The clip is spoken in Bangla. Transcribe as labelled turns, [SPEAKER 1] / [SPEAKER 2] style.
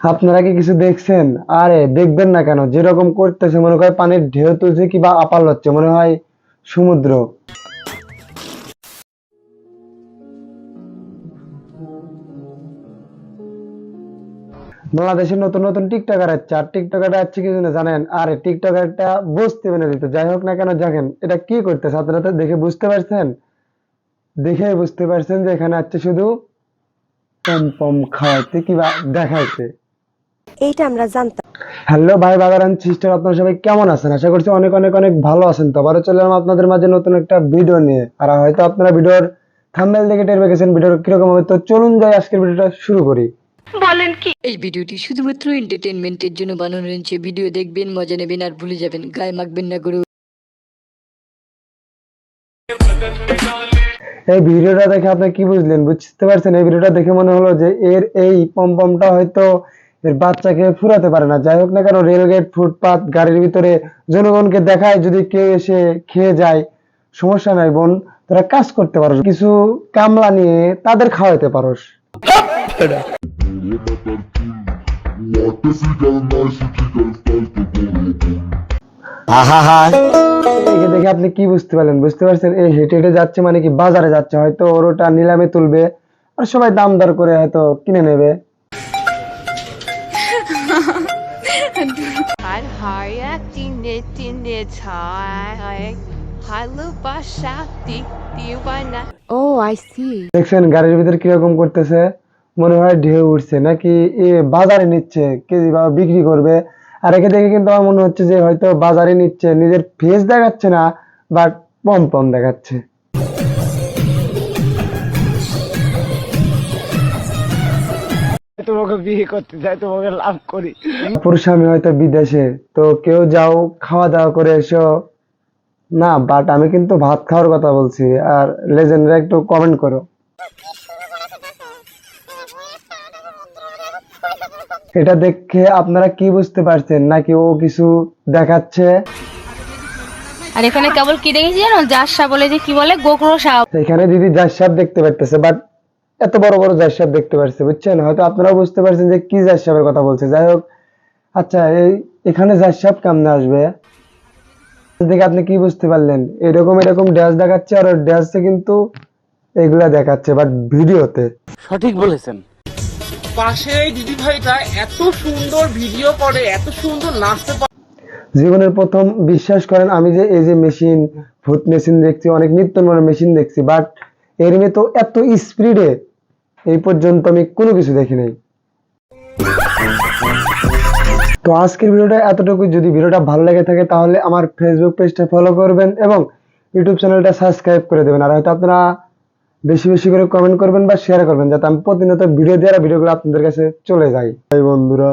[SPEAKER 1] আপনারা কি কিছু দেখছেন? আরে দেখবেন না কেন, যেরকম করতেছে মনে হয় পানির ঢেউ তুলছে কিংবা আপাল হচ্ছে, মনে হয় সমুদ্র। বাংলাদেশে নতুন নতুন টিকটকার আছে, আর টিকটকারটা আছে কি জন্য জানেন? আরে টিকটকারটা বসতে মেনে দিত, যাই হোক না কেন, দেখেন এটা কি করতেছে আপনারা তো দেখে বুঝতে পারছেন, দেখেই বুঝতে পারছেন যে এখানে আছে শুধু পম পম খাওয়াইতে কিংবা দেখাইতে।
[SPEAKER 2] এইটা আমরা জানতাম।
[SPEAKER 1] হ্যালো ভাই ব্রাদার এন্ড সিস্টার, আপনারা সবাই কেমন আছেন? আশা করছি অনেক অনেক অনেক ভালো আছেন। তো আবারও চলে এলাম আপনাদের মাঝে নতুন একটা ভিডিও নিয়ে। আর হয়তো আপনারা ভিডিওর থাম্বনেল দেখে টের পেয়ে গেছেন ভিডিওর কিরকম হবে। তো চলুন যাই আজকের ভিডিওটা শুরু করি।
[SPEAKER 3] এই ভিডিওটি শুধুমাত্র এন্টারটেইনমেন্টের জন্য বানানো হয়েছে। ভিডিও দেখবেন, মজা নেবেন আর ভুলে যাবেন। গায়ে মাখবেন না গরু।
[SPEAKER 1] এই ভিডিওটা দেখে আপনি কি বুঝলেন, বুঝতে পারছেন? এই ভিডিওটা দেখে মনে হলো যে এর এই পমপমটা হয়তো এর বাচ্চাকে ফুরাতে পারে না। যাই হোক না কেন, রেলগেট, ফুটপাত, গাড়ির ভিতরে জনগণকে দেখায়, যদি কেউ এসে খেয়ে যায় সমস্যা নাই বোন, তোরা কাজ করতে পারো, কিছু কামলা নিয়ে তাদের খাওয়াইতে পারোস। একে দেখে আপনি কি বুঝতে পারলেন? বুঝতে পারছেন এই হেঁটে হেঁটে যাচ্ছে মানে কি বাজারে যাচ্ছে, হয়তো ওর ওটা নিলামে তুলবে আর সবাই দাম দর করে হয়তো কিনে নেবে।
[SPEAKER 4] Har dinle çay. ভালোবাসা দিওয়ানা।
[SPEAKER 2] ও আই সি।
[SPEAKER 1] দেখছেন গাড়ির ভিতর কিরকম করতেছে, মনে হয় ঢেউ উঠছে নাকি এ বাজারে নিচ্ছে কেজি বা বিক্রি করবে। আর একে দেখে কিন্তু আমার মনে হচ্ছে যে হয়তো বাজারে নিচ্ছে, নিজের ফেস দেখাচ্ছে না, বাট পম পম দেখাচ্ছে।
[SPEAKER 5] তোমাকে বিয়ে করতে চাই, তোমাকে লাভ করি।
[SPEAKER 1] পুরুষ আমি হয়তো বিদেশে, তো কেউ যাও খাওয়া দাওয়া করে এসো না, বাট আমি কিন্তু ভাত খাওয়ার কথা বলছি। আর লেজেন্ডরা একটু কমেন্ট করো। এটা দেখে আপনারা কি বুঝতে পারছেন, নাকি ও কিছু দেখাচ্ছে?
[SPEAKER 6] আর এখানে কেবল কি দেখেছি জানো, জাসা বলে যে কি বলে গোকরো সাপ।
[SPEAKER 1] এখানে দিদি জাস সাপ দেখতে পারতেছে, বাট এত বড় বড় জাস সাপ দেখতে পারছে, বুঝছেন? হয়তো আপনারাও বুঝতে পারছেন যে কি জাস সাপের কথা বলছে। যাই হোক, আচ্ছা এই এখানে জাস সাপ কেমনে আসবে? দেখে আপনি কি বুঝতে পারলেন? এরকম এরকম ড্যাশ দেখাচ্ছে, আর ড্যাশে কিন্তু এগুলা দেখাচ্ছে বাট ভিডিওতে।
[SPEAKER 5] সঠিক বলেছেন। পাশে এই দিদি ভাইটা এত সুন্দর ভিডিও করে, এত সুন্দর নাচতে পারে।
[SPEAKER 1] জীবনের প্রথম বিশ্বাস করেন আমি যে এই যে মেশিন, ভূত মেশিন দেখছি, অনেক নিত্য নতুন মেশিন দেখছি, বাট এর মেয়ে তো এত স্পিডে এই পর্যন্ত আমি কোনো কিছু দেখি নাই। তো আজকের ভিডিওটা এতটুকু। যদি ভিডিওটা ভালো লেগে থাকে তাহলে আমার ফেসবুক পেজটা ফলো করবেন এবং ইউটিউব চ্যানেলটা সাবস্ক্রাইব করে দেবেন। আর হয়তো আপনারা বেশি বেশি করে কমেন্ট করবেন বা শেয়ার করবেন, যাতে আমি প্রতিনিয়ত ভিডিও দেওয়ার ভিডিওগুলো আপনাদের কাছে চলে যায়। তাই বন্ধুরা।